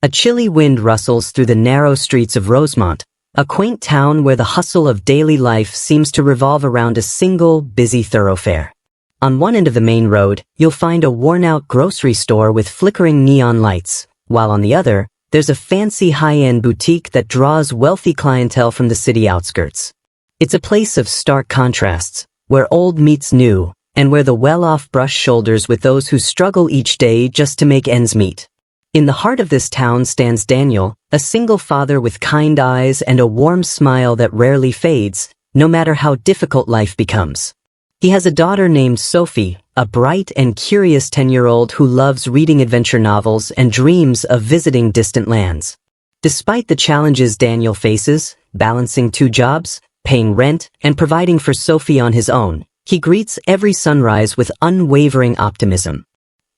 A chilly wind rustles through the narrow streets of Rosemont, a quaint town where the hustle of daily life seems to revolve around a single, busy thoroughfare. On one end of the main road, you'll find a worn-out grocery store with flickering neon lights, while on the other, there's a fancy high-end boutique that draws wealthy clientele from the city outskirts. It's a place of stark contrasts, where old meets new, and where the well-off brush shoulders with those who struggle each day just to make ends meet. In the heart of this town stands Daniel, a single father with kind eyes and a warm smile that rarely fades, no matter how difficult life becomes. He has a daughter named Sophie, a bright and curious 10-year-old who loves reading adventure novels and dreams of visiting distant lands. Despite the challenges Daniel faces, balancing 2 jobs, paying rent, and providing for Sophie on his own, he greets every sunrise with unwavering optimism.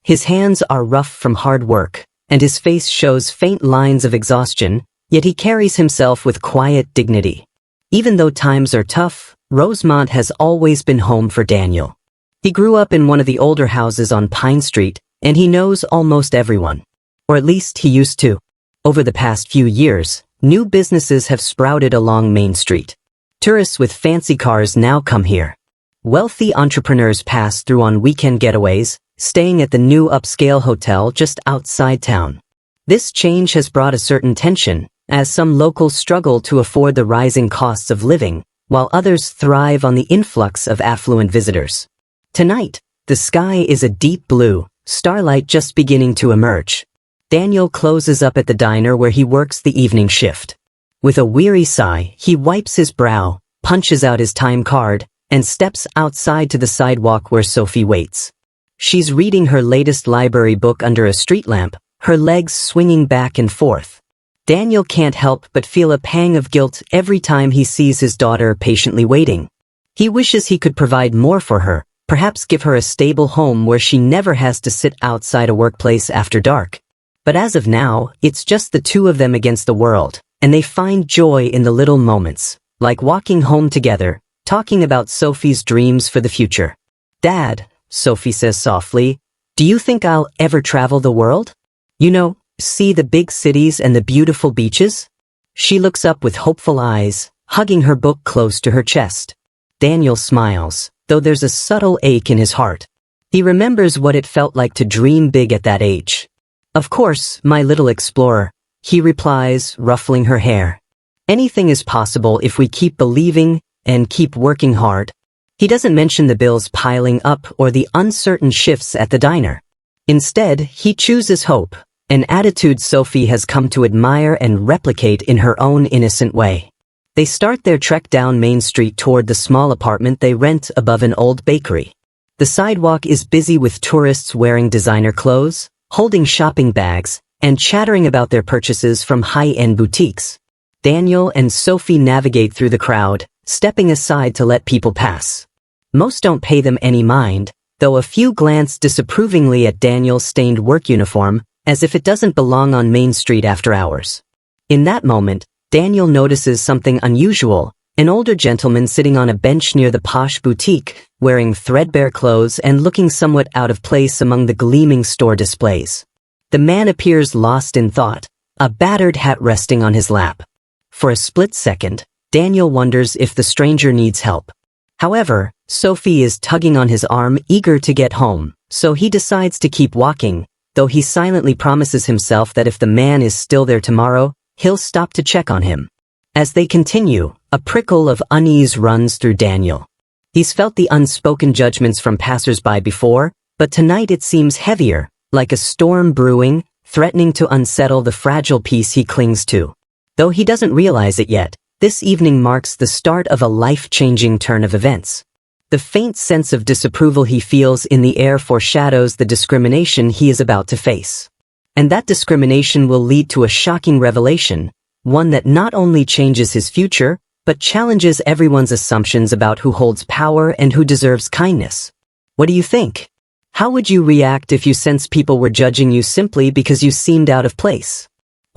His hands are rough from hard work, and his face shows faint lines of exhaustion, yet he carries himself with quiet dignity. Even though times are tough, Rosemont has always been home for Daniel. He grew up in one of the older houses on Pine Street, and he knows almost everyone. Or at least he used to. Over the past few years, new businesses have sprouted along Main Street. Tourists with fancy cars now come here. Wealthy entrepreneurs pass through on weekend getaways, staying at the new upscale hotel just outside town. This change has brought a certain tension, as some locals struggle to afford the rising costs of living, while others thrive on the influx of affluent visitors. Tonight, the sky is a deep blue, starlight just beginning to emerge. Daniel closes up at the diner where he works the evening shift. With a weary sigh, he wipes his brow, punches out his time card, and steps outside to the sidewalk where Sophie waits. She's reading her latest library book under a street lamp, her legs swinging back and forth. Daniel can't help but feel a pang of guilt every time he sees his daughter patiently waiting. He wishes he could provide more for her, perhaps give her a stable home where she never has to sit outside a workplace after dark. But as of now, it's just the 2 of them against the world, and they find joy in the little moments, like walking home together, talking about Sophie's dreams for the future. "Dad," Sophie says softly, "do you think I'll ever travel the world? You know, see the big cities and the beautiful beaches?" She looks up with hopeful eyes, hugging her book close to her chest. Daniel smiles, though there's a subtle ache in his heart. He remembers what it felt like to dream big at that age. "Of course, my little explorer," he replies, ruffling her hair. "Anything is possible if we keep believing and keep working hard." He doesn't mention the bills piling up or the uncertain shifts at the diner. Instead, he chooses hope, an attitude Sophie has come to admire and replicate in her own innocent way. They start their trek down Main Street toward the small apartment they rent above an old bakery. The sidewalk is busy with tourists wearing designer clothes, holding shopping bags, and chattering about their purchases from high-end boutiques. Daniel and Sophie navigate through the crowd, stepping aside to let people pass. Most don't pay them any mind, though a few glance disapprovingly at Daniel's stained work uniform, as if it doesn't belong on Main Street after hours. In that moment, Daniel notices something unusual, an older gentleman sitting on a bench near the posh boutique, wearing threadbare clothes and looking somewhat out of place among the gleaming store displays. The man appears lost in thought, a battered hat resting on his lap. For a split second, Daniel wonders if the stranger needs help. However, Sophie is tugging on his arm, eager to get home, so he decides to keep walking, though he silently promises himself that if the man is still there tomorrow, he'll stop to check on him. As they continue, a prickle of unease runs through Daniel. He's felt the unspoken judgments from passers-by before, but tonight it seems heavier, like a storm brewing, threatening to unsettle the fragile peace he clings to. Though he doesn't realize it yet, this evening marks the start of a life-changing turn of events. The faint sense of disapproval he feels in the air foreshadows the discrimination he is about to face. And that discrimination will lead to a shocking revelation, one that not only changes his future, but challenges everyone's assumptions about who holds power and who deserves kindness. What do you think? How would you react if you sensed people were judging you simply because you seemed out of place?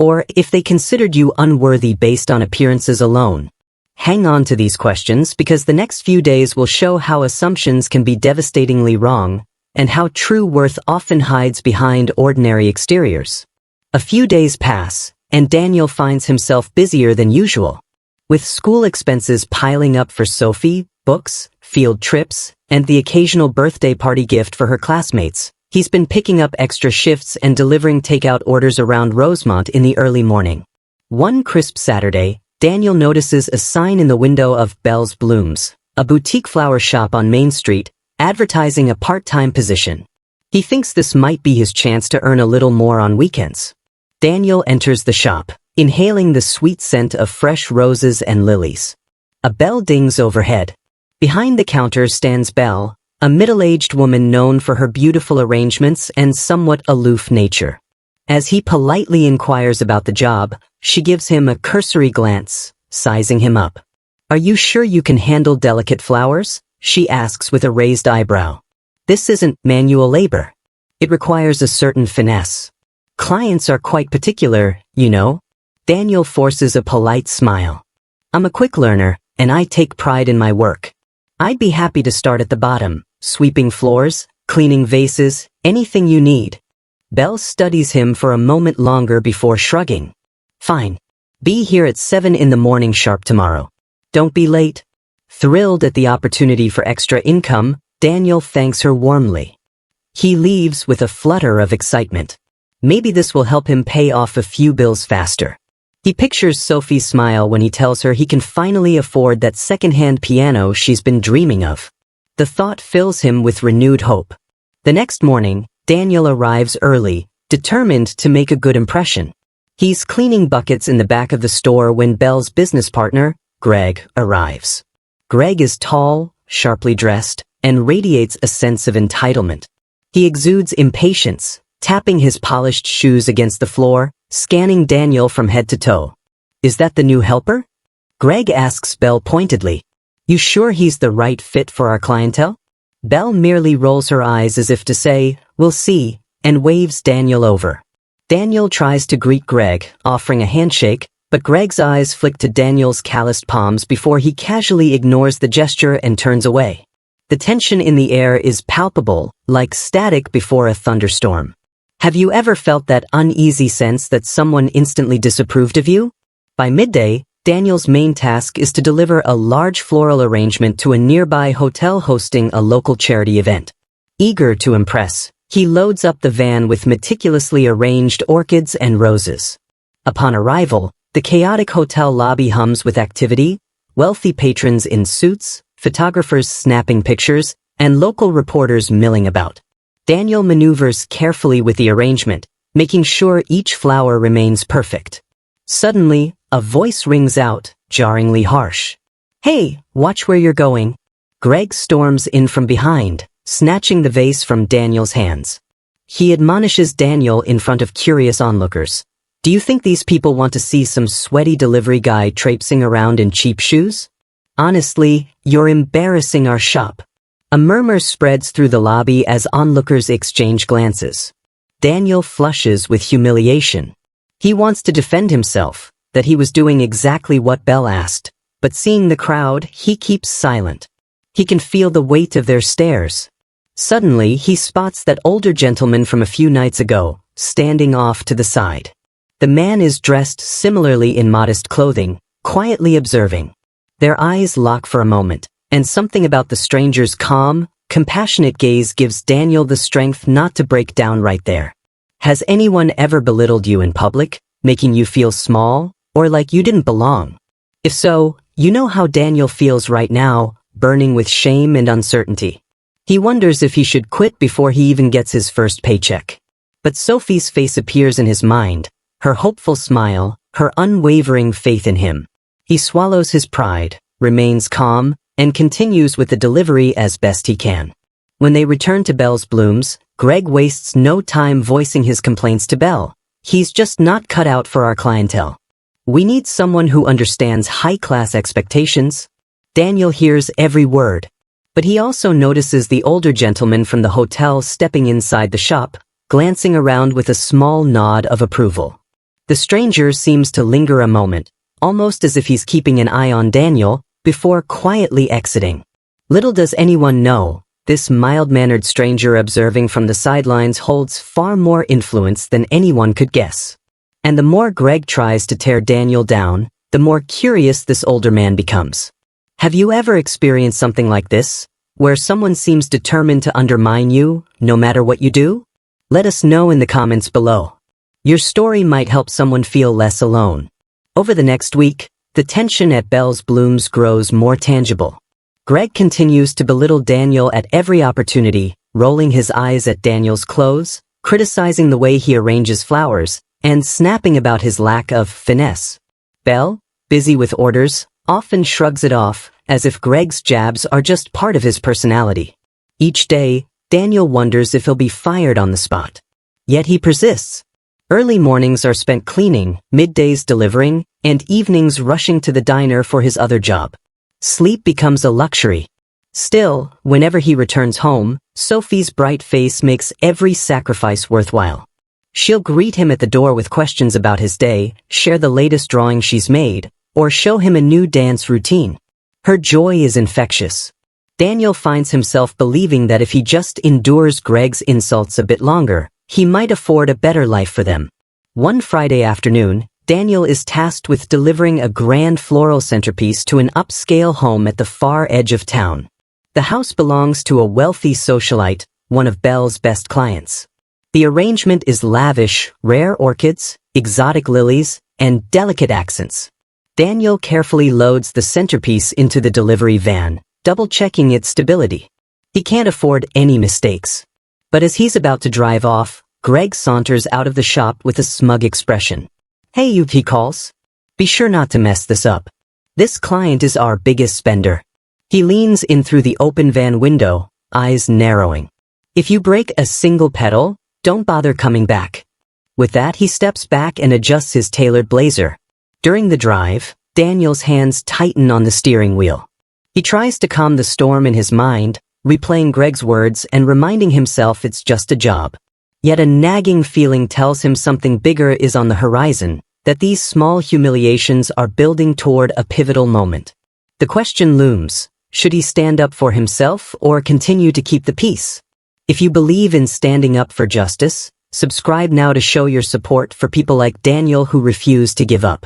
Or if they considered you unworthy based on appearances alone? Hang on to these questions because the next few days will show how assumptions can be devastatingly wrong, and how true worth often hides behind ordinary exteriors. A few days pass, and Daniel finds himself busier than usual. With school expenses piling up for Sophie, books, field trips, and the occasional birthday party gift for her classmates, he's been picking up extra shifts and delivering takeout orders around Rosemont in the early morning. One crisp Saturday, Daniel notices a sign in the window of Belle's Blooms, a boutique flower shop on Main Street, advertising a part-time position. He thinks this might be his chance to earn a little more on weekends. Daniel enters the shop, inhaling the sweet scent of fresh roses and lilies. A bell dings overhead. Behind the counter stands Belle, a middle-aged woman known for her beautiful arrangements and somewhat aloof nature. As he politely inquires about the job, she gives him a cursory glance, sizing him up. "Are you sure you can handle delicate flowers?" she asks with a raised eyebrow. "This isn't manual labor. It requires a certain finesse. Clients are quite particular, you know." Daniel forces a polite smile. "I'm a quick learner, and I take pride in my work. I'd be happy to start at the bottom, sweeping floors, cleaning vases, anything you need." Belle studies him for a moment longer before shrugging. "Fine. Be here at 7 in the morning sharp tomorrow. Don't be late." Thrilled at the opportunity for extra income, Daniel thanks her warmly. He leaves with a flutter of excitement. Maybe this will help him pay off a few bills faster. He pictures Sophie's smile when he tells her he can finally afford that second-hand piano she's been dreaming of. The thought fills him with renewed hope. The next morning, Daniel arrives early, determined to make a good impression. He's cleaning buckets in the back of the store when Belle's business partner, Greg, arrives. Greg is tall, sharply dressed, and radiates a sense of entitlement. He exudes impatience, tapping his polished shoes against the floor, scanning Daniel from head to toe. "Is that the new helper?" Greg asks Belle pointedly. "You sure he's the right fit for our clientele?" Belle merely rolls her eyes as if to say, "We'll see," and waves Daniel over. Daniel tries to greet Greg, offering a handshake, but Greg's eyes flick to Daniel's calloused palms before he casually ignores the gesture and turns away. The tension in the air is palpable, like static before a thunderstorm. Have you ever felt that uneasy sense that someone instantly disapproved of you? By midday, Daniel's main task is to deliver a large floral arrangement to a nearby hotel hosting a local charity event. Eager to impress, he loads up the van with meticulously arranged orchids and roses. Upon arrival, the chaotic hotel lobby hums with activity, wealthy patrons in suits, photographers snapping pictures, and local reporters milling about. Daniel maneuvers carefully with the arrangement, making sure each flower remains perfect. Suddenly, a voice rings out, jarringly harsh. "Hey, watch where you're going." Greg storms in from behind, snatching the vase from Daniel's hands. He admonishes Daniel in front of curious onlookers. "Do you think these people want to see some sweaty delivery guy traipsing around in cheap shoes? Honestly, you're embarrassing our shop." A murmur spreads through the lobby as onlookers exchange glances. Daniel flushes with humiliation. He wants to defend himself, that he was doing exactly what Belle asked, but seeing the crowd, he keeps silent. He can feel the weight of their stares. Suddenly, he spots that older gentleman from a few nights ago, standing off to the side. The man is dressed similarly in modest clothing, quietly observing. Their eyes lock for a moment, and something about the stranger's calm, compassionate gaze gives Daniel the strength not to break down right there. Has anyone ever belittled you in public, making you feel small, or like you didn't belong? If so, you know how Daniel feels right now, burning with shame and uncertainty. He wonders if he should quit before he even gets his first paycheck. But Sophie's face appears in his mind, her hopeful smile, her unwavering faith in him. He swallows his pride, remains calm, and continues with the delivery as best he can. When they return to Belle's Blooms, Greg wastes no time voicing his complaints to Belle. "He's just not cut out for our clientele. We need someone who understands high-class expectations." Daniel hears every word, but he also notices the older gentleman from the hotel stepping inside the shop, glancing around with a small nod of approval. The stranger seems to linger a moment, almost as if he's keeping an eye on Daniel, before quietly exiting. Little does anyone know, this mild-mannered stranger observing from the sidelines holds far more influence than anyone could guess. And the more Greg tries to tear Daniel down, the more curious this older man becomes. Have you ever experienced something like this, where someone seems determined to undermine you, no matter what you do? Let us know in the comments below. Your story might help someone feel less alone. Over the next week, the tension at Belle's Blooms grows more tangible. Greg continues to belittle Daniel at every opportunity, rolling his eyes at Daniel's clothes, criticizing the way he arranges flowers, and snapping about his lack of finesse. Belle, busy with orders, often shrugs it off, as if Greg's jabs are just part of his personality. Each day, Daniel wonders if he'll be fired on the spot. Yet he persists. Early mornings are spent cleaning, middays delivering, and evenings rushing to the diner for his other job. Sleep becomes a luxury. Still, whenever he returns home, Sophie's bright face makes every sacrifice worthwhile. She'll greet him at the door with questions about his day, share the latest drawing she's made, or show him a new dance routine. Her joy is infectious. Daniel finds himself believing that if he just endures Greg's insults a bit longer, he might afford a better life for them. One Friday afternoon, Daniel is tasked with delivering a grand floral centerpiece to an upscale home at the far edge of town. The house belongs to a wealthy socialite, one of Belle's best clients. The arrangement is lavish, rare orchids, exotic lilies, and delicate accents. Daniel carefully loads the centerpiece into the delivery van, double-checking its stability. He can't afford any mistakes. But as he's about to drive off, Greg saunters out of the shop with a smug expression. "Hey you," he calls. "Be sure not to mess this up. This client is our biggest spender." He leans in through the open van window, eyes narrowing. "If you break a single petal, don't bother coming back." With that, he steps back and adjusts his tailored blazer. During the drive, Daniel's hands tighten on the steering wheel. He tries to calm the storm in his mind, replaying Greg's words and reminding himself it's just a job. Yet a nagging feeling tells him something bigger is on the horizon, that these small humiliations are building toward a pivotal moment. The question looms, should he stand up for himself or continue to keep the peace? If you believe in standing up for justice, subscribe now to show your support for people like Daniel who refuse to give up.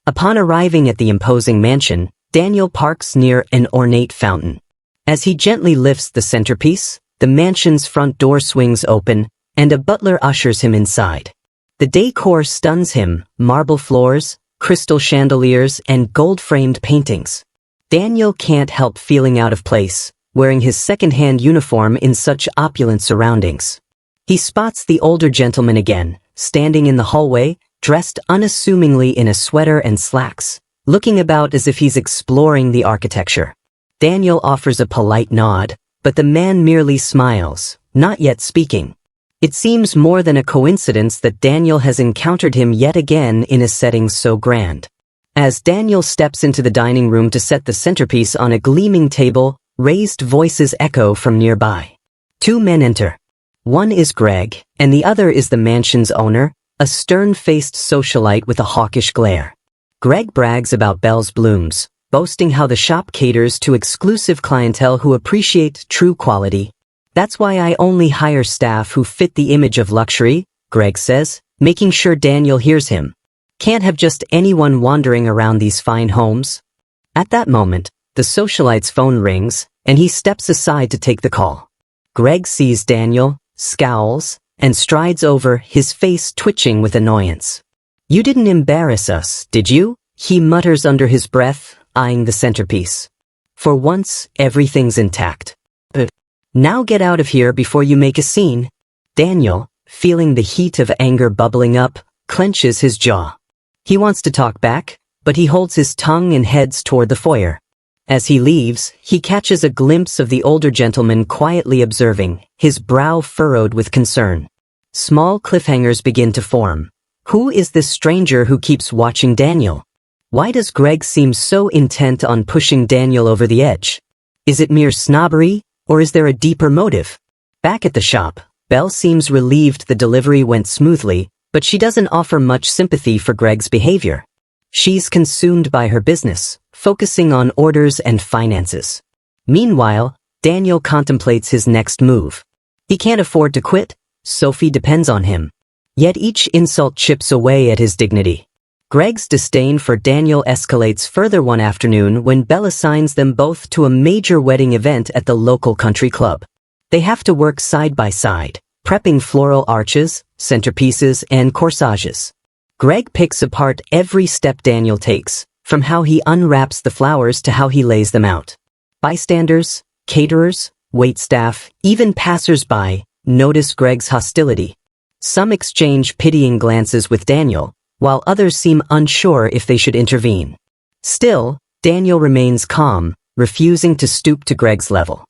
Upon arriving at the imposing mansion, Daniel parks near an ornate fountain. As he gently lifts the centerpiece, the mansion's front door swings open, and a butler ushers him inside. The decor stuns him, marble floors, crystal chandeliers, and gold-framed paintings. Daniel can't help feeling out of place, wearing his second-hand uniform in such opulent surroundings. He spots the older gentleman again, standing in the hallway, dressed unassumingly in a sweater and slacks, looking about as if he's exploring the architecture. Daniel offers a polite nod, but the man merely smiles, not yet speaking. It seems more than a coincidence that Daniel has encountered him yet again in a setting so grand. As Daniel steps into the dining room to set the centerpiece on a gleaming table, raised voices echo from nearby. Two men enter. One is Greg, and the other is the mansion's owner, a stern-faced socialite with a hawkish glare. Greg brags about Belle's Blooms, boasting how the shop caters to exclusive clientele who appreciate true quality. "That's why I only hire staff who fit the image of luxury," Greg says, making sure Daniel hears him. "Can't have just anyone wandering around these fine homes." At that moment, the socialite's phone rings, and he steps aside to take the call. Greg sees Daniel, scowls, and strides over, his face twitching with annoyance. "You didn't embarrass us, did you?" he mutters under his breath, eyeing the centerpiece. "For once, everything's intact. Now get out of here before you make a scene." Daniel, feeling the heat of anger bubbling up, clenches his jaw. He wants to talk back, but he holds his tongue and heads toward the foyer. As he leaves, he catches a glimpse of the older gentleman quietly observing, his brow furrowed with concern. Small cliffhangers begin to form. Who is this stranger who keeps watching Daniel? Why does Greg seem so intent on pushing Daniel over the edge? Is it mere snobbery, or is there a deeper motive? Back at the shop, Belle seems relieved the delivery went smoothly, but she doesn't offer much sympathy for Greg's behavior. She's consumed by her business, focusing on orders and finances. Meanwhile, Daniel contemplates his next move. He can't afford to quit. Sophie depends on him. Yet each insult chips away at his dignity. Greg's disdain for Daniel escalates further one afternoon when Belle assigns them both to a major wedding event at the local country club. They have to work side by side, prepping floral arches, centerpieces, and corsages. Greg picks apart every step Daniel takes, from how he unwraps the flowers to how he lays them out. Bystanders, caterers, waitstaff, even passers-by notice Greg's hostility. Some exchange pitying glances with Daniel, while others seem unsure if they should intervene. Still, Daniel remains calm, refusing to stoop to Greg's level.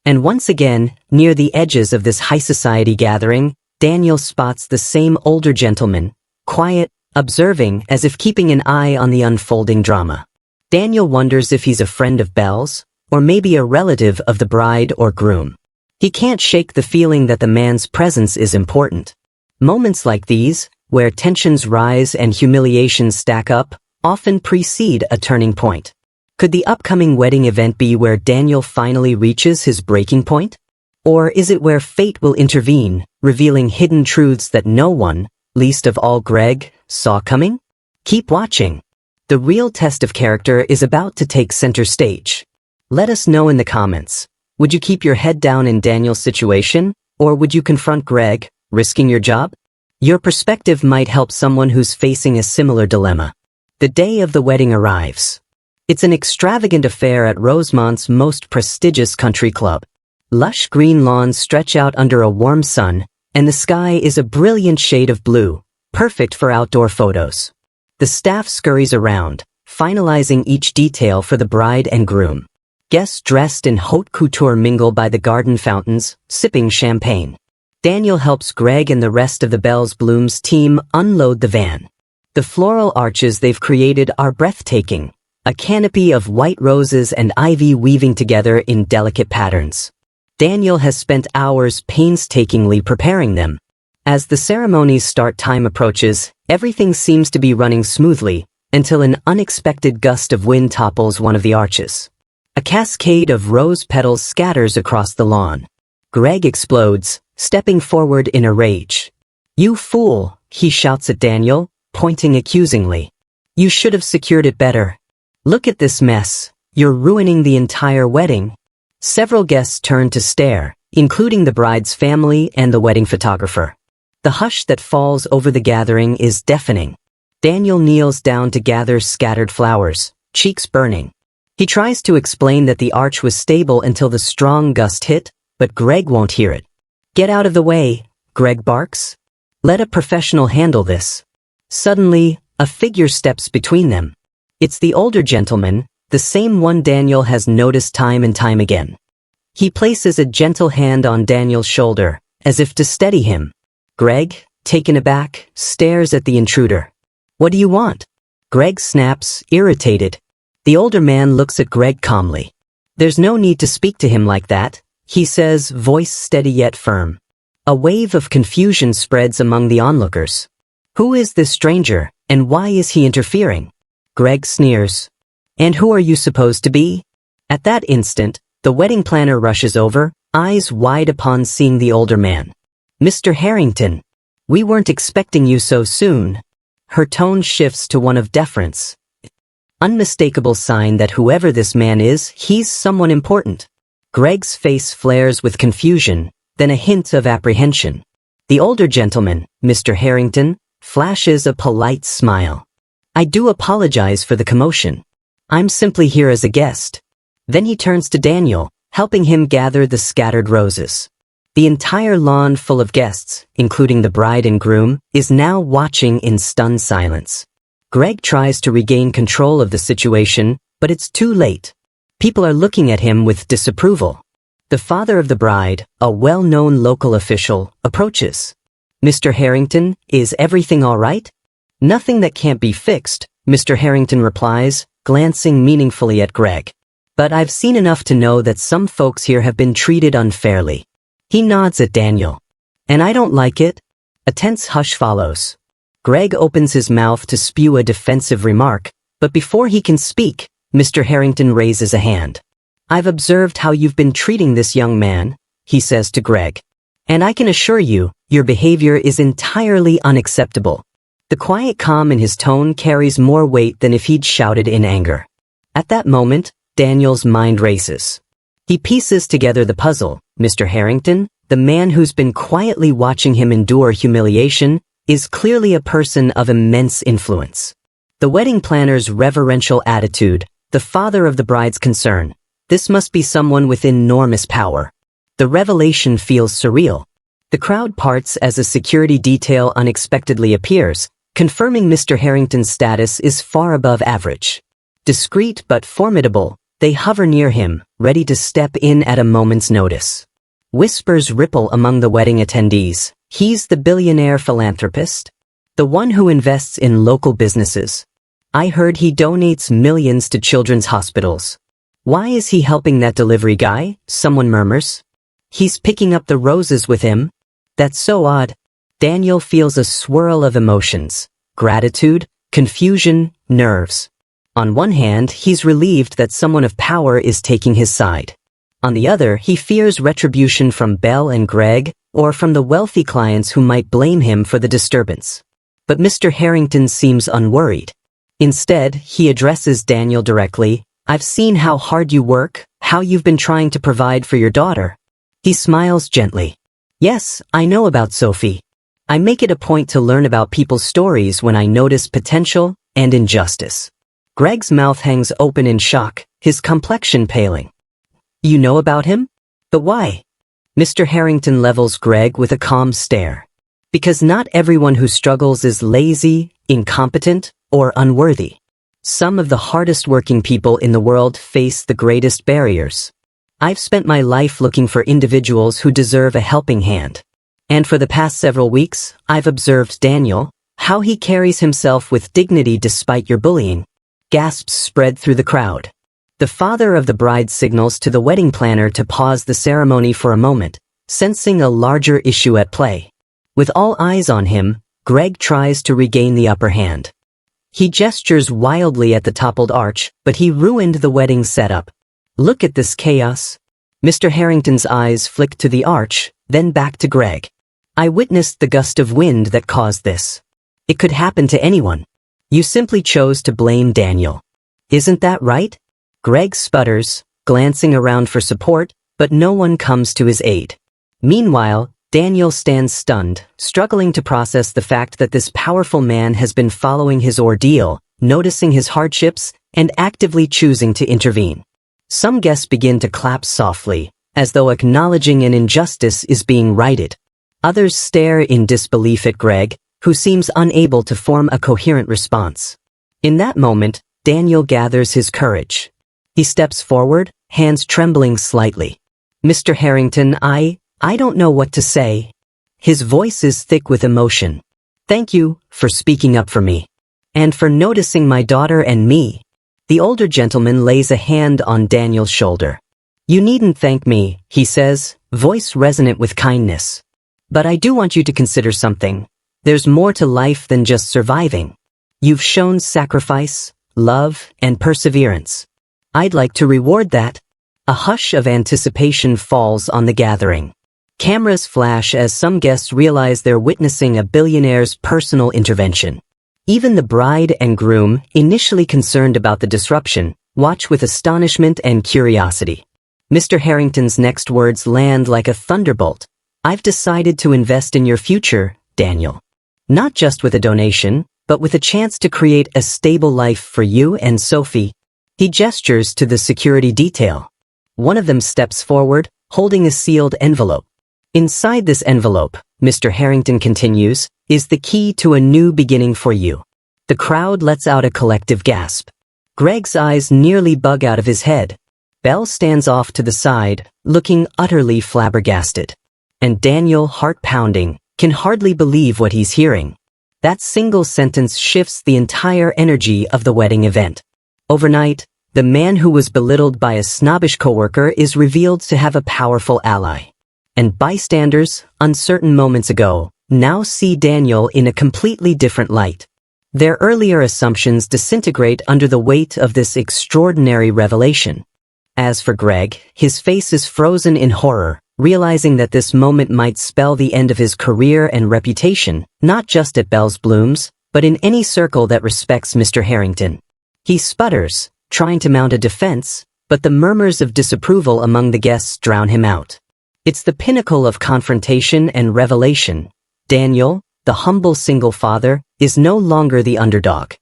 And once again, near the edges of this high society gathering, Daniel spots the same older gentleman, quiet, observing as if keeping an eye on the unfolding drama. Daniel wonders if he's a friend of Belle's, or maybe a relative of the bride or groom. He can't shake the feeling that the man's presence is important. Moments like these, where tensions rise and humiliations stack up, often precede a turning point. Could the upcoming wedding event be where Daniel finally reaches his breaking point? Or is it where fate will intervene, revealing hidden truths that no one, least of all Greg, saw coming? Keep watching. The real test of character is about to take center stage. Let us know in the comments. Would you keep your head down in Daniel's situation, or would you confront Greg, risking your job? Your perspective might help someone who's facing a similar dilemma. The day of the wedding arrives. It's an extravagant affair at Rosemont's most prestigious country club. Lush green lawns stretch out under a warm sun, and the sky is a brilliant shade of blue, perfect for outdoor photos. The staff scurries around, finalizing each detail for the bride and groom. Guests dressed in haute couture mingle by the garden fountains, sipping champagne. Daniel helps Greg and the rest of the Belle's Blooms team unload the van. The floral arches they've created are breathtaking, a canopy of white roses and ivy weaving together in delicate patterns. Daniel has spent hours painstakingly preparing them. As the ceremony's start time approaches, everything seems to be running smoothly, until an unexpected gust of wind topples one of the arches. A cascade of rose petals scatters across the lawn. Greg explodes, stepping forward in a rage. "You fool," he shouts at Daniel, pointing accusingly. "You should have secured it better. Look at this mess. You're ruining the entire wedding." Several guests turn to stare, including the bride's family and the wedding photographer. The hush that falls over the gathering is deafening. Daniel kneels down to gather scattered flowers, cheeks burning. He tries to explain that the arch was stable until the strong gust hit, but Greg won't hear it. "Get out of the way," Greg barks. "Let a professional handle this." Suddenly, a figure steps between them. It's the older gentleman, the same one Daniel has noticed time and time again. He places a gentle hand on Daniel's shoulder, as if to steady him. Greg, taken aback, stares at the intruder. "What do you want?" Greg snaps, irritated. The older man looks at Greg calmly. "There's no need to speak to him like that," he says, voice steady yet firm. A wave of confusion spreads among the onlookers. Who is this stranger, and why is he interfering? Greg sneers. "And who are you supposed to be?" At that instant, the wedding planner rushes over, eyes wide upon seeing the older man. "Mr. Harrington, we weren't expecting you so soon." Her tone shifts to one of deference. Unmistakable sign that whoever this man is, he's someone important. Greg's face flares with confusion, then a hint of apprehension. The older gentleman, Mr. Harrington, flashes a polite smile. "I do apologize for the commotion. I'm simply here as a guest." Then he turns to Daniel, helping him gather the scattered roses. The entire lawn full of guests, including the bride and groom, is now watching in stunned silence. Greg tries to regain control of the situation, but it's too late. People are looking at him with disapproval. The father of the bride, a well-known local official, approaches. "Mr. Harrington, is everything all right?" "Nothing that can't be fixed," Mr. Harrington replies, glancing meaningfully at Greg. "But I've seen enough to know that some folks here have been treated unfairly." He nods at Daniel. "And I don't like it." A tense hush follows. Greg opens his mouth to spew a defensive remark, but before he can speak, Mr. Harrington raises a hand. "I've observed how you've been treating this young man," he says to Greg. And I can assure you, your behavior is entirely unacceptable. The quiet calm in his tone carries more weight than if he'd shouted in anger. At that moment, Daniel's mind races. He pieces together the puzzle. Mr. Harrington, the man who's been quietly watching him endure humiliation, is clearly a person of immense influence. The wedding planner's reverential attitude, the father of the bride's concern. This must be someone with enormous power. The revelation feels surreal. The crowd parts as a security detail unexpectedly appears, confirming Mr. Harrington's status is far above average. Discreet but formidable, they hover near him, ready to step in at a moment's notice. Whispers ripple among the wedding attendees. He's the billionaire philanthropist? The one who invests in local businesses. I heard he donates millions to children's hospitals. Why is he helping that delivery guy? Someone murmurs. He's picking up the roses with him? That's so odd. Daniel feels a swirl of emotions. Gratitude, confusion, nerves. On one hand, he's relieved that someone of power is taking his side. On the other, he fears retribution from Belle and Greg, or from the wealthy clients who might blame him for the disturbance. But Mr. Harrington seems unworried. Instead, he addresses Daniel directly. I've seen how hard you work, how you've been trying to provide for your daughter. He smiles gently. Yes, I know about Sophie. I make it a point to learn about people's stories when I notice potential and injustice. Greg's mouth hangs open in shock, his complexion paling. You know about him? But why? Mr. Harrington levels Greg with a calm stare. Because not everyone who struggles is lazy, incompetent, or unworthy. Some of the hardest working people in the world face the greatest barriers. I've spent my life looking for individuals who deserve a helping hand. And for the past several weeks, I've observed Daniel, how he carries himself with dignity despite your bullying. Gasps spread through the crowd. The father of the bride signals to the wedding planner to pause the ceremony for a moment, sensing a larger issue at play. With all eyes on him, Greg tries to regain the upper hand. He gestures wildly at the toppled arch, but he ruined the wedding setup. Look at this chaos. Mr. Harrington's eyes flick to the arch, then back to Greg. I witnessed the gust of wind that caused this. It could happen to anyone. You simply chose to blame Daniel. Isn't that right? Greg sputters, glancing around for support, but no one comes to his aid. Meanwhile, Daniel stands stunned, struggling to process the fact that this powerful man has been following his ordeal, noticing his hardships, and actively choosing to intervene. Some guests begin to clap softly, as though acknowledging an injustice is being righted. Others stare in disbelief at Greg, who seems unable to form a coherent response. In that moment, Daniel gathers his courage. He steps forward, hands trembling slightly. Mr. Harrington, I don't know what to say. His voice is thick with emotion. Thank you for speaking up for me. And for noticing my daughter and me. The older gentleman lays a hand on Daniel's shoulder. You needn't thank me, he says, voice resonant with kindness. But I do want you to consider something. There's more to life than just surviving. You've shown sacrifice, love, and perseverance. I'd like to reward that. A hush of anticipation falls on the gathering. Cameras flash as some guests realize they're witnessing a billionaire's personal intervention. Even the bride and groom, initially concerned about the disruption, watch with astonishment and curiosity. Mr. Harrington's next words land like a thunderbolt. I've decided to invest in your future, Daniel. Not just with a donation, but with a chance to create a stable life for you and Sophie. He gestures to the security detail. One of them steps forward, holding a sealed envelope. Inside this envelope, Mr. Harrington continues, is the key to a new beginning for you. The crowd lets out a collective gasp. Greg's eyes nearly bug out of his head. Belle stands off to the side, looking utterly flabbergasted. And Daniel, heart pounding, can hardly believe what he's hearing. That single sentence shifts the entire energy of the wedding event. Overnight, the man who was belittled by a snobbish coworker is revealed to have a powerful ally. And bystanders, uncertain moments ago, now see Daniel in a completely different light. Their earlier assumptions disintegrate under the weight of this extraordinary revelation. As for Greg, his face is frozen in horror, realizing that this moment might spell the end of his career and reputation, not just at Bell's Blooms, but in any circle that respects Mr. Harrington. He sputters, trying to mount a defense, but the murmurs of disapproval among the guests drown him out. It's the pinnacle of confrontation and revelation. Daniel, the humble single father, is no longer the underdog.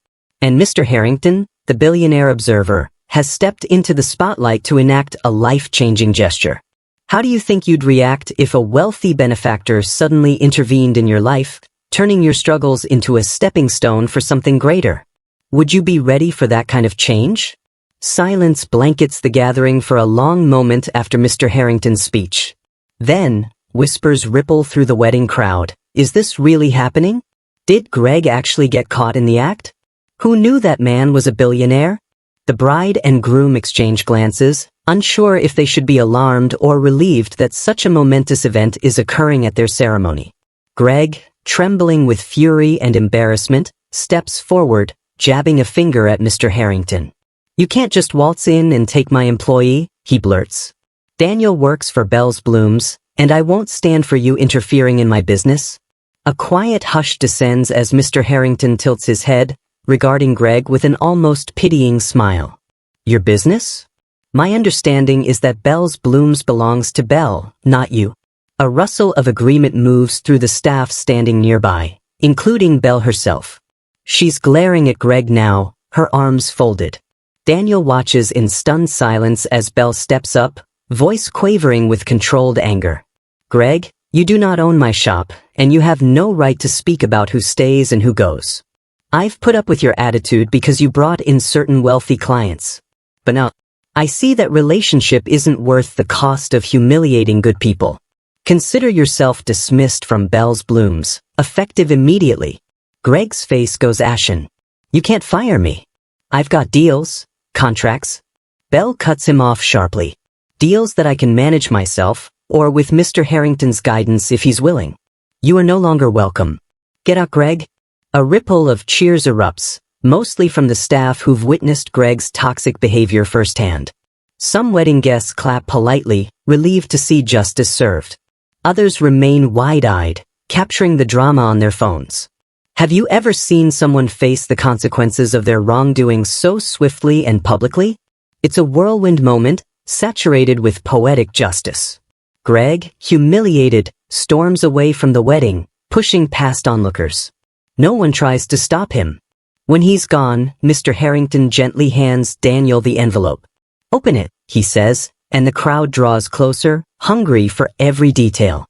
And Mr. Harrington, the billionaire observer, has stepped into the spotlight to enact a life-changing gesture. How do you think you'd react if a wealthy benefactor suddenly intervened in your life, turning your struggles into a stepping stone for something greater? Would you be ready for that kind of change? Silence blankets the gathering for a long moment after Mr. Harrington's speech. Then, whispers ripple through the wedding crowd. Is this really happening? Did Greg actually get caught in the act? Who knew that man was a billionaire? The bride and groom exchange glances, unsure if they should be alarmed or relieved that such a momentous event is occurring at their ceremony. Greg, trembling with fury and embarrassment, steps forward, jabbing a finger at Mr. Harrington. "You can't just waltz in and take my employee," he blurts. "Daniel works for Bell's Blooms, and I won't stand for you interfering in my business." A quiet hush descends as Mr. Harrington tilts his head, regarding Greg with an almost pitying smile. "Your business? My understanding is that Bell's Blooms belongs to Bell, not you." A rustle of agreement moves through the staff standing nearby, including Bell herself. She's glaring at Greg now, her arms folded. Daniel watches in stunned silence as Bell steps up, voice quavering with controlled anger. "Greg, you do not own my shop, and you have no right to speak about who stays and who goes. I've put up with your attitude because you brought in certain wealthy clients. But now, I see that relationship isn't worth the cost of humiliating good people. Consider yourself dismissed from Bell's Blooms, effective immediately." Greg's face goes ashen. "You can't fire me. I've got deals, contracts." Bell cuts him off sharply. "Deals that I can manage myself, or with Mr. Harrington's guidance if he's willing. You are no longer welcome. Get out, Greg." A ripple of cheers erupts, mostly from the staff who've witnessed Greg's toxic behavior firsthand. Some wedding guests clap politely, relieved to see justice served. Others remain wide-eyed, capturing the drama on their phones. Have you ever seen someone face the consequences of their wrongdoing so swiftly and publicly? It's a whirlwind moment, saturated with poetic justice. Greg, humiliated, storms away from the wedding, pushing past onlookers. No one tries to stop him. When he's gone, Mr. Harrington gently hands Daniel the envelope. "Open it," he says, and the crowd draws closer, hungry for every detail.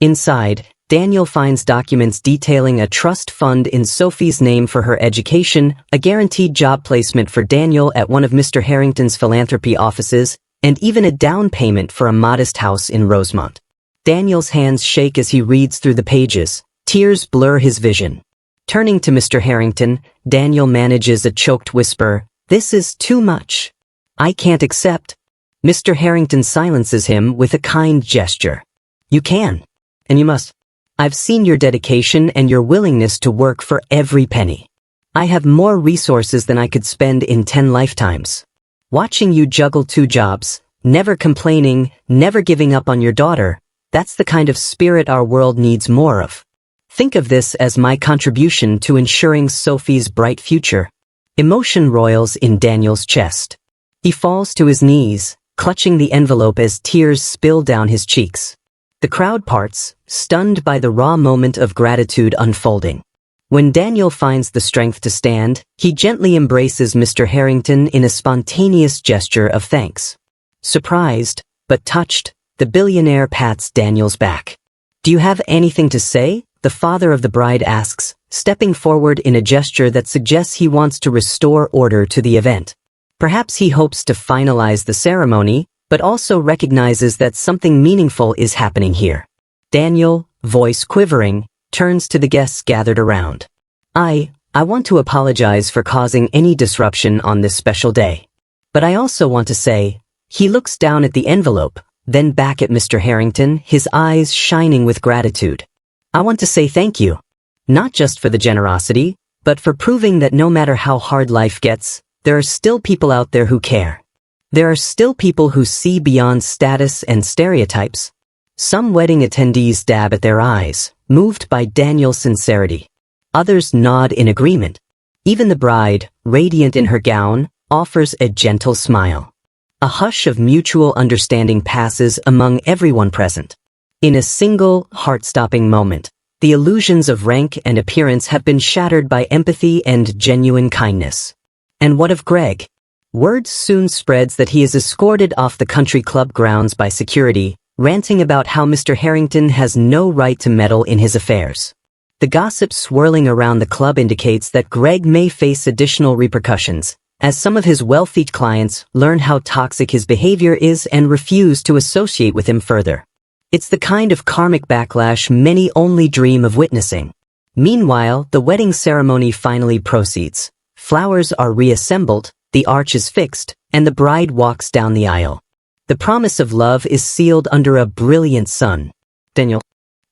Inside, Daniel finds documents detailing a trust fund in Sophie's name for her education, a guaranteed job placement for Daniel at one of Mr. Harrington's philanthropy offices, and even a down payment for a modest house in Rosemont. Daniel's hands shake as he reads through the pages, tears blur his vision. Turning to Mr. Harrington, Daniel manages a choked whisper, "This is too much. I can't accept." Mr. Harrington silences him with a kind gesture. "You can. And you must. I've seen your dedication and your willingness to work for every penny. I have more resources than I could spend in 10 lifetimes. Watching you juggle 2 jobs, never complaining, never giving up on your daughter, that's the kind of spirit our world needs more of. Think of this as my contribution to ensuring Sophie's bright future." Emotion roils in Daniel's chest. He falls to his knees, clutching the envelope as tears spill down his cheeks. The crowd parts, stunned by the raw moment of gratitude unfolding. When Daniel finds the strength to stand, he gently embraces Mr. Harrington in a spontaneous gesture of thanks. Surprised, but touched, the billionaire pats Daniel's back. "Do you have anything to say?" the father of the bride asks, stepping forward in a gesture that suggests he wants to restore order to the event. Perhaps he hopes to finalize the ceremony, but also recognizes that something meaningful is happening here. Daniel, voice quivering, turns to the guests gathered around. I want to apologize for causing any disruption on this special day. But I also want to say," he looks down at the envelope, then back at Mr. Harrington, his eyes shining with gratitude. "I want to say thank you. Not just for the generosity, but for proving that no matter how hard life gets, there are still people out there who care. There are still people who see beyond status and stereotypes. Some wedding attendees dab at their eyes, moved by Daniel's sincerity. Others nod in agreement. Even the bride, radiant in her gown, offers a gentle smile. A hush of mutual understanding passes among everyone present. In a single, heart-stopping moment, the illusions of rank and appearance have been shattered by empathy and genuine kindness. And what of Greg? Word soon spreads that he is escorted off the country club grounds by security, ranting about how Mr. Harrington has no right to meddle in his affairs. The gossip swirling around the club indicates that Greg may face additional repercussions, as some of his wealthy clients learn how toxic his behavior is and refuse to associate with him further. It's the kind of karmic backlash many only dream of witnessing. Meanwhile, the wedding ceremony finally proceeds. Flowers are reassembled, the arch is fixed, and the bride walks down the aisle. The promise of love is sealed under a brilliant sun. Daniel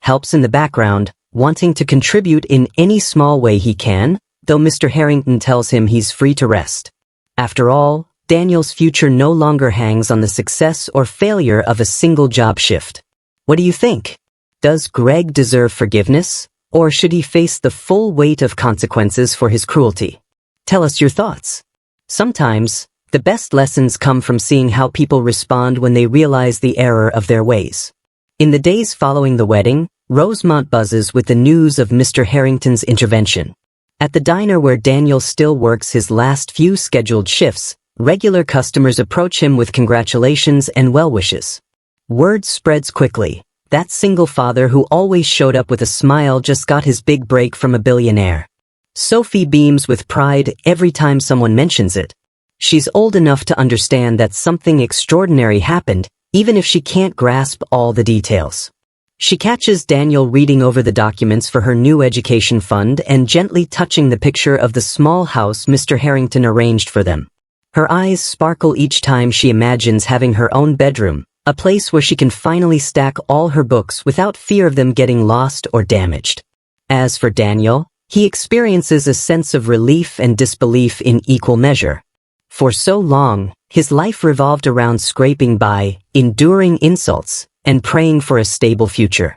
helps in the background, wanting to contribute in any small way he can, though Mr. Harrington tells him he's free to rest. After all, Daniel's future no longer hangs on the success or failure of a single job shift. What do you think? Does Greg deserve forgiveness, or should he face the full weight of consequences for his cruelty? Tell us your thoughts. Sometimes, the best lessons come from seeing how people respond when they realize the error of their ways. In the days following the wedding, Rosemont buzzes with the news of Mr. Harrington's intervention. At the diner where Daniel still works his last few scheduled shifts, regular customers approach him with congratulations and well wishes. Word spreads quickly. That single father who always showed up with a smile just got his big break from a billionaire. Sophie beams with pride every time someone mentions it. She's old enough to understand that something extraordinary happened, even if she can't grasp all the details. She catches Daniel reading over the documents for her new education fund and gently touching the picture of the small house Mr. Harrington arranged for them. Her eyes sparkle each time she imagines having her own bedroom, a place where she can finally stack all her books without fear of them getting lost or damaged. As for Daniel, he experiences a sense of relief and disbelief in equal measure. For so long, his life revolved around scraping by, enduring insults, and praying for a stable future.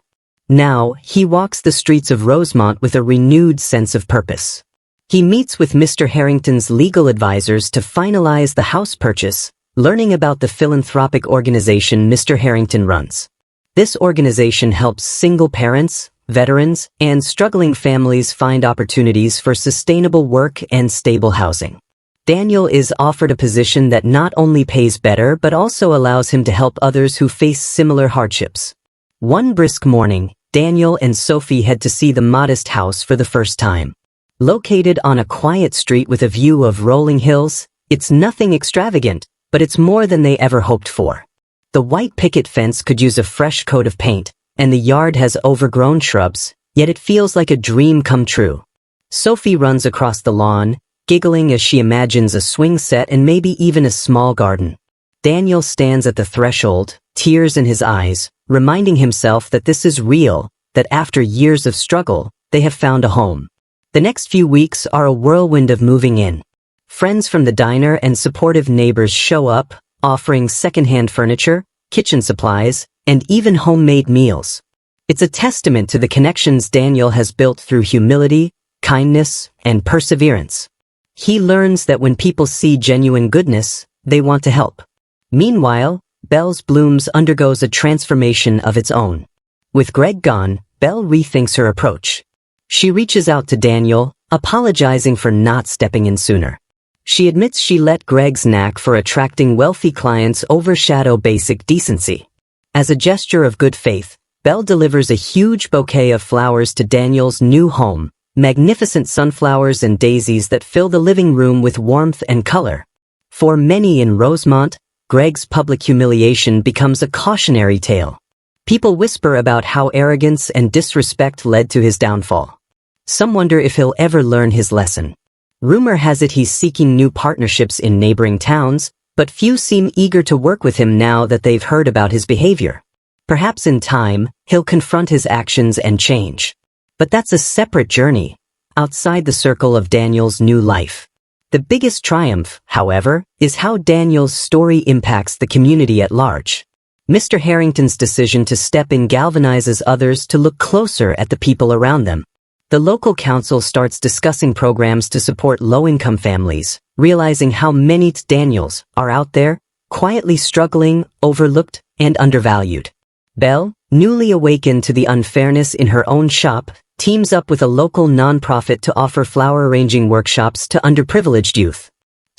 Now, he walks the streets of Rosemont with a renewed sense of purpose. He meets with Mr. Harrington's legal advisors to finalize the house purchase, learning about the philanthropic organization Mr. Harrington runs. This organization helps single parents, veterans, and struggling families find opportunities for sustainable work and stable housing. Daniel is offered a position that not only pays better but also allows him to help others who face similar hardships. One brisk morning, Daniel and Sophie head to see the modest house for the first time. Located on a quiet street with a view of rolling hills, it's nothing extravagant, but it's more than they ever hoped for. The white picket fence could use a fresh coat of paint, and the yard has overgrown shrubs, yet it feels like a dream come true. Sophie runs across the lawn, giggling as she imagines a swing set and maybe even a small garden. Daniel stands at the threshold, tears in his eyes, reminding himself that this is real, that after years of struggle, they have found a home. The next few weeks are a whirlwind of moving in. Friends from the diner and supportive neighbors show up, offering secondhand furniture, kitchen supplies, and even homemade meals. It's a testament to the connections Daniel has built through humility, kindness, and perseverance. He learns that when people see genuine goodness, they want to help. Meanwhile, Belle's Blooms undergoes a transformation of its own. With Greg gone, Belle rethinks her approach. She reaches out to Daniel, apologizing for not stepping in sooner. She admits she let Greg's knack for attracting wealthy clients overshadow basic decency. As a gesture of good faith, Belle delivers a huge bouquet of flowers to Daniel's new home, magnificent sunflowers and daisies that fill the living room with warmth and color. For many in Rosemont, Greg's public humiliation becomes a cautionary tale. People whisper about how arrogance and disrespect led to his downfall. Some wonder if he'll ever learn his lesson. Rumor has it he's seeking new partnerships in neighboring towns, but few seem eager to work with him now that they've heard about his behavior. Perhaps in time, he'll confront his actions and change. But that's a separate journey, outside the circle of Daniel's new life. The biggest triumph, however, is how Daniel's story impacts the community at large. Mr. Harrington's decision to step in galvanizes others to look closer at the people around them. The local council starts discussing programs to support low-income families, realizing how many Daniels are out there, quietly struggling, overlooked, and undervalued. Belle, newly awakened to the unfairness in her own shop, teams up with a local nonprofit to offer flower arranging workshops to underprivileged youth.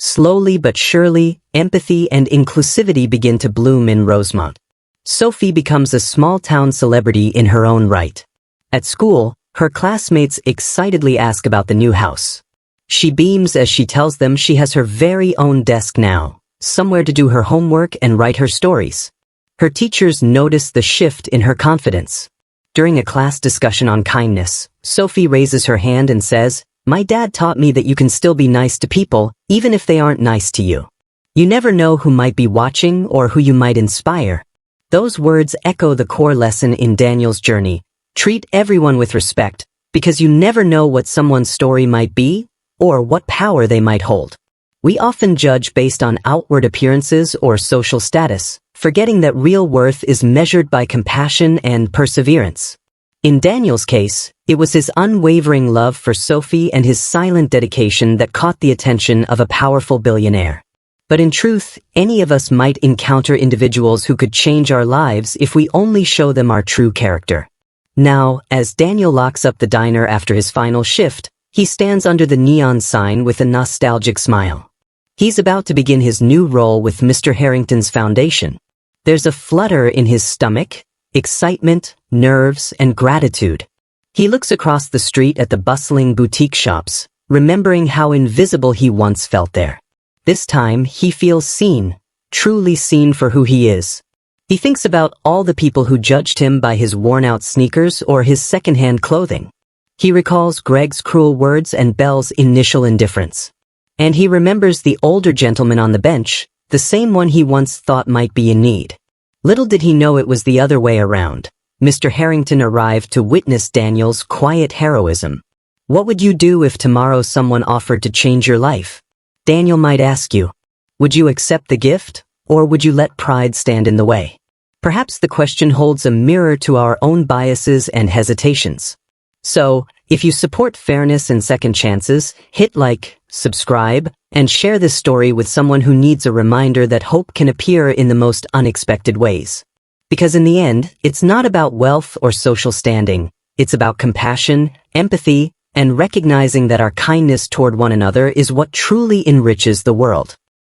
Slowly but surely, empathy and inclusivity begin to bloom in Rosemont. Sophie becomes a small-town celebrity in her own right. At school, her classmates excitedly ask about the new house. She beams as she tells them she has her very own desk now, somewhere to do her homework and write her stories. Her teachers notice the shift in her confidence. During a class discussion on kindness, Sophie raises her hand and says, "My dad taught me that you can still be nice to people, even if they aren't nice to you. You never know who might be watching or who you might inspire." Those words echo the core lesson in Daniel's journey. Treat everyone with respect, because you never know what someone's story might be, or what power they might hold. We often judge based on outward appearances or social status, forgetting that real worth is measured by compassion and perseverance. In Daniel's case, it was his unwavering love for Sophie and his silent dedication that caught the attention of a powerful billionaire. But in truth, any of us might encounter individuals who could change our lives if we only show them our true character. Now, as Daniel locks up the diner after his final shift, he stands under the neon sign with a nostalgic smile. He's about to begin his new role with Mr. Harrington's foundation. There's a flutter in his stomach, excitement, nerves, and gratitude. He looks across the street at the bustling boutique shops, remembering how invisible he once felt there. This time, he feels seen, truly seen for who he is. He thinks about all the people who judged him by his worn-out sneakers or his second-hand clothing. He recalls Greg's cruel words and Belle's initial indifference. And he remembers the older gentleman on the bench, the same one he once thought might be in need. Little did he know it was the other way around. Mr. Harrington arrived to witness Daniel's quiet heroism. What would you do if tomorrow someone offered to change your life? Daniel might ask you. Would you accept the gift, or would you let pride stand in the way? Perhaps the question holds a mirror to our own biases and hesitations. So, if you support fairness and second chances, hit like, subscribe, and share this story with someone who needs a reminder that hope can appear in the most unexpected ways. Because in the end, it's not about wealth or social standing. It's about compassion, empathy, and recognizing that our kindness toward one another is what truly enriches the world.